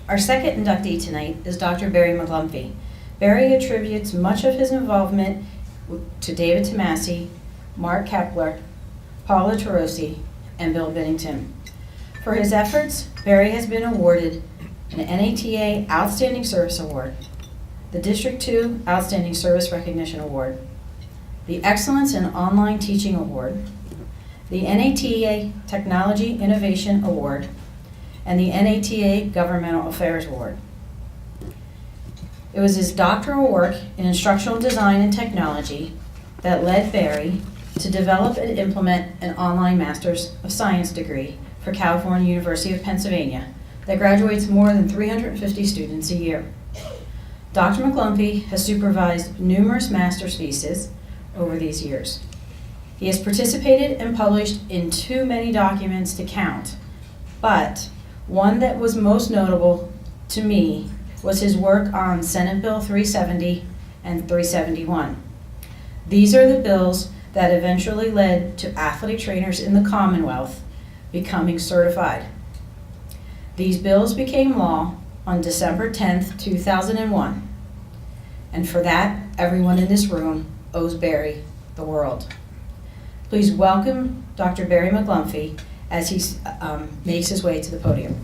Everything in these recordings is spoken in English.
Our second inductee tonight is Dr. Barry McGlumphy. Barry attributes much of his involvement to David Tomasi, Mark Kepler, Paula Tarosi, and Bill Binnington. For his efforts, Barry has been awarded an NATA Outstanding Service Award, the District 2 Outstanding Service Recognition Award, the Excellence in Online Teaching Award, the NATA Technology Innovation Award, and the NATA Governmental Affairs Award. It was his doctoral work in instructional design and technology that led Barry to develop and implement an online Master's of Science degree for California University of Pennsylvania that graduates more than 350 students a year. Dr. McGlumphy has supervised numerous master's theses over these years. He has participated and published in too many documents to count, but one that was most notable to me was his work on Senate Bill 370 and 371. These are the bills that eventually led to athletic trainers in the Commonwealth becoming certified. These bills became law on December 10th, 2001. And for that, everyone in this room owes Barry the world. Please welcome Dr. Barry McGlumphy as he makes his way to the podium.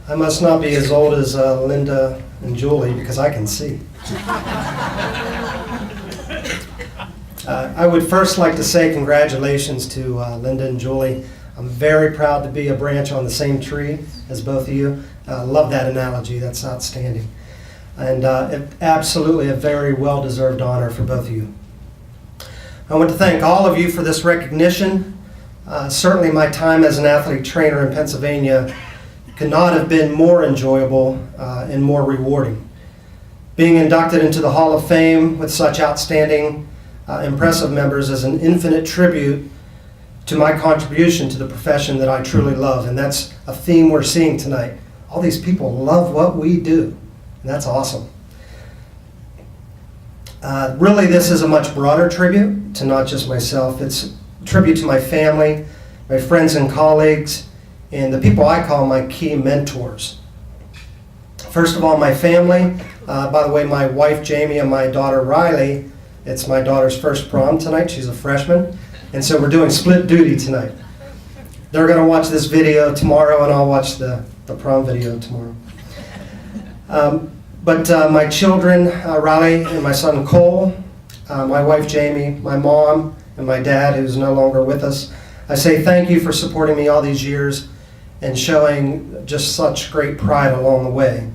I must not be as old as Linda and Julie because I can see. I would first like to say congratulations to Linda and Julie. I'm very proud to be a branch on the same tree as both of you. Love that analogy, that's outstanding. And absolutely a very well-deserved honor for both of you. I want to thank all of you for this recognition. Certainly my time as an athletic trainer in Pennsylvania could not have been more enjoyable and more rewarding. Being inducted into the Hall of Fame with such outstanding, impressive members is an infinite tribute to my contribution to the profession that I truly love, and that's a theme we're seeing tonight. All these people love what we do, and that's awesome. Really, this is a much broader tribute to not just myself. It's a tribute to my family, my friends and colleagues, and the people I call my key mentors. First of all, my family. By the way, my wife Jamie and my daughter Riley, it's my daughter's first prom tonight. She's a freshman. And so we're doing split duty tonight. They're going to watch this video tomorrow, and I'll watch the prom video tomorrow. But my children, Riley and my son Cole, my wife Jamie, my mom, and my dad, who's no longer with us, I say thank you for supporting me all these years and showing just such great pride along the way.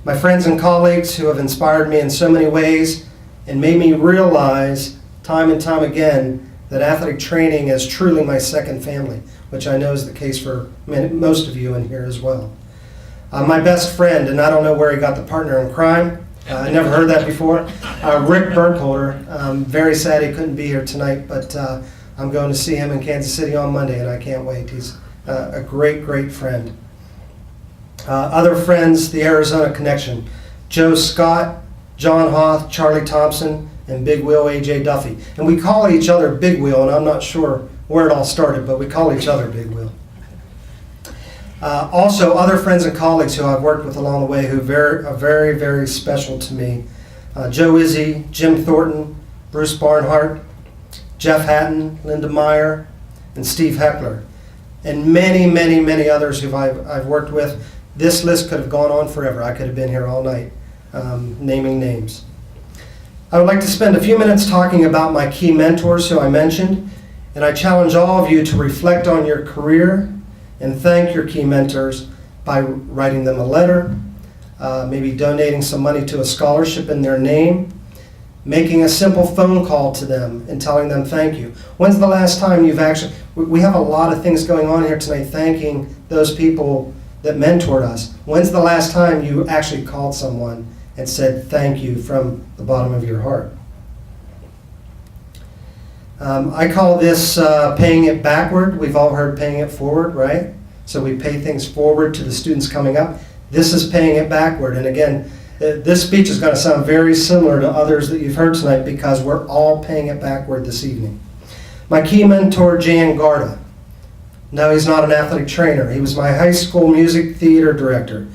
My friends and colleagues who have inspired me in so many ways and made me realize time and time again that athletic training is truly my second family, which I know is the case for most of you in here as well. My best friend, and I don't know where he got the partner in crime, I never heard that before, Rick Burkholder. I'm very sad he couldn't be here tonight, but I'm going to see him in Kansas City on Monday, and I can't wait. He's a great, great friend. Other friends, the Arizona Connection, Joe Scott, John Hoth, Charlie Thompson, and Big Wheel AJ Duffy. And we call each other Big Wheel, and I'm not sure where it all started, but we call each other Big Wheel. Also, other friends and colleagues who I've worked with along the way who are very, very special to me. Joe Izzy, Jim Thornton, Bruce Barnhart, Jeff Hatton, Linda Meyer, and Steve Heckler. And many, many, many others who I've worked with. This list could have gone on forever. I could have been here all night naming names. I would like to spend a few minutes talking about my key mentors who I mentioned, and I challenge all of you to reflect on your career and thank your key mentors by writing them a letter, maybe donating some money to a scholarship in their name, making a simple phone call to them and telling them thank you. When's the last time you've actually, we have a lot of things going on here tonight thanking those people that mentored us. When's the last time you actually called someone and said thank you from the bottom of your heart? I call this paying it backward. We've all heard paying it forward, right? So we pay things forward to the students coming up. This is paying it backward. And again, this speech is going to sound very similar to others that you've heard tonight because we're all paying it backward this evening. My key mentor, Jan Garda. No, he's not an athletic trainer. He was my high school music theater director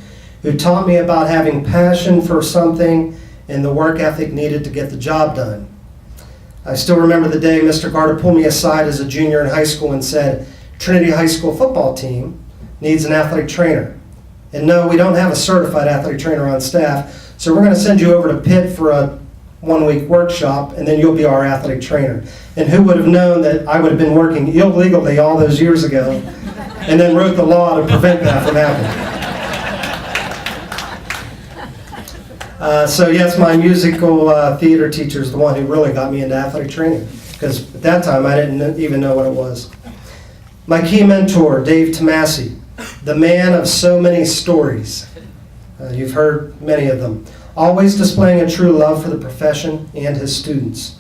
who taught me about having passion for something and the work ethic needed to get the job done. I still remember the day Mr. Garda pulled me aside as a junior in high school and said, Trinity High School football team needs an athletic trainer. And no, we don't have a certified athletic trainer on staff, so we're going to send you over to Pitt for a one-week workshop, and then you'll be our athletic trainer. And who would have known that I would have been working illegally all those years ago and then wrote the law to prevent that from happening. So yes, my musical theater teacher is the one who really got me into athletic training, because at that time I didn't even know what it was. My key mentor, Dave Tomasi, the man of so many stories. You've heard many of them. Always displaying a true love for the profession and his students.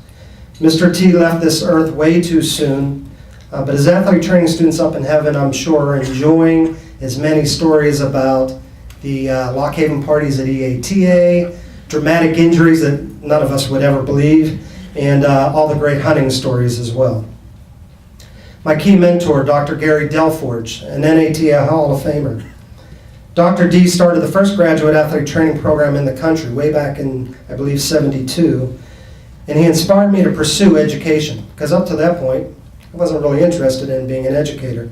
Mr. T left this earth way too soon, but his athletic training students up in heaven, I'm sure, are enjoying as many stories about the Lock Haven parties at EATA, dramatic injuries that none of us would ever believe, and all the great hunting stories as well. My key mentor, Dr. Gary Delforge, an NATA Hall of Famer. Dr. D started the first graduate athletic training program in the country way back in, I believe, '72, and he inspired me to pursue education, because up to that point, I wasn't really interested in being an educator.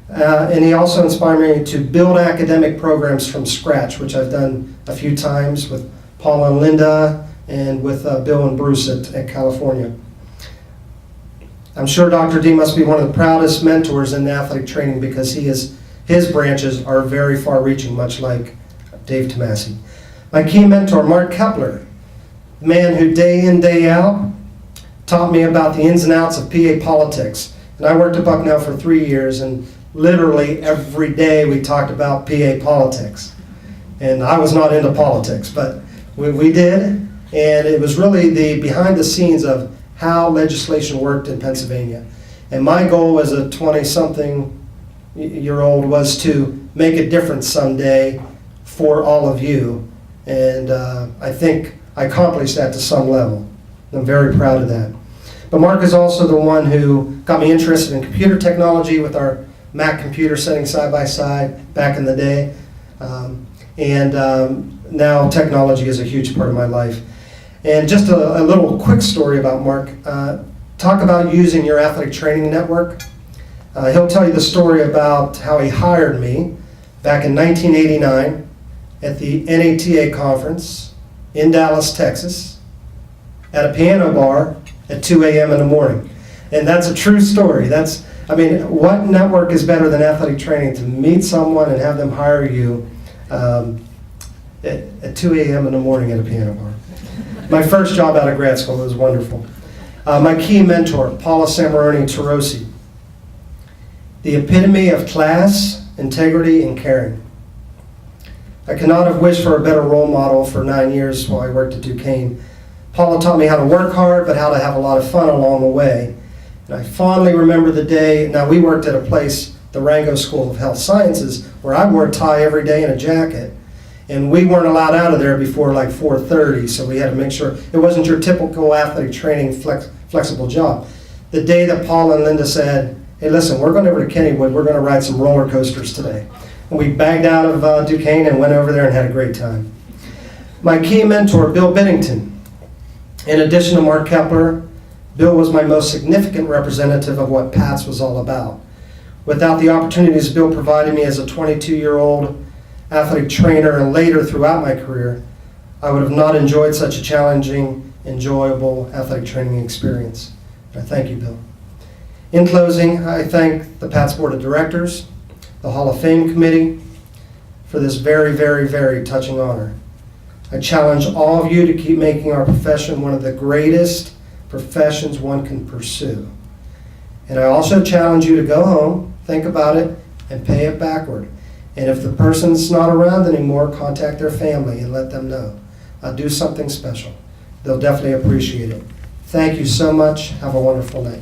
And he also inspired me to build academic programs from scratch, which I've done a few times with Paul and Linda and with Bill and Bruce at California. I'm sure Dr. D must be one of the proudest mentors in athletic training because his branches are very far-reaching, much like Dave Tomasi. My key mentor, Mark Kepler, the man who day in, day out taught me about the ins and outs of PA politics. And I worked at Bucknell for 3 years, and literally every day we talked about PA politics. And I was not into politics, but we did, and it was really the behind the scenes of how legislation worked in Pennsylvania. And my goal as a 20-something-year-old was to make a difference someday for all of you. And I think I accomplished that to some level. I'm very proud of that. But Mark is also the one who got me interested in computer technology with our Mac computer sitting side by side back in the day. Now technology is a huge part of my life. And just a little quick story about Mark. Talk about using your athletic training network. He'll tell you the story about how he hired me back in 1989 at the NATA conference in Dallas, Texas, at a piano bar at 2 a.m. in the morning. And that's a true story. What network is better than athletic training to meet someone and have them hire you at 2 a.m. in the morning at a piano bar? My first job out of grad school was wonderful. My key mentor, Paula Samaroni Tarosi, the epitome of class, integrity, and caring. I could not have wished for a better role model for 9 years while I worked at Duquesne. Paula taught me how to work hard, but how to have a lot of fun along the way. And I fondly remember the day, now we worked at a place, the Rango School of Health Sciences, where I wore a tie every day and a jacket. And we weren't allowed out of there before like 4:30, so we had to make sure it wasn't your typical athletic training flexible job. The day that Paul and Linda said, hey listen, we're going over to Kennywood, we're going to ride some roller coasters today. And we bagged out of Duquesne and went over there and had a great time. My key mentor, Bill Biddington. In addition to Mark Kepler, Bill was my most significant representative of what PATS was all about. Without the opportunities Bill provided me as a 22-year-old athletic trainer and later throughout my career, I would have not enjoyed such a challenging, enjoyable athletic training experience. I thank you, Bill. In closing, I thank the PATS Board of Directors, the Hall of Fame Committee, for this very, very, very touching honor. I challenge all of you to keep making our profession one of the greatest professions one can pursue. And I also challenge you to go home, think about it, and pay it backward. And if the person's not around anymore, contact their family and let them know. Do something special. They'll definitely appreciate it. Thank you so much. Have a wonderful night.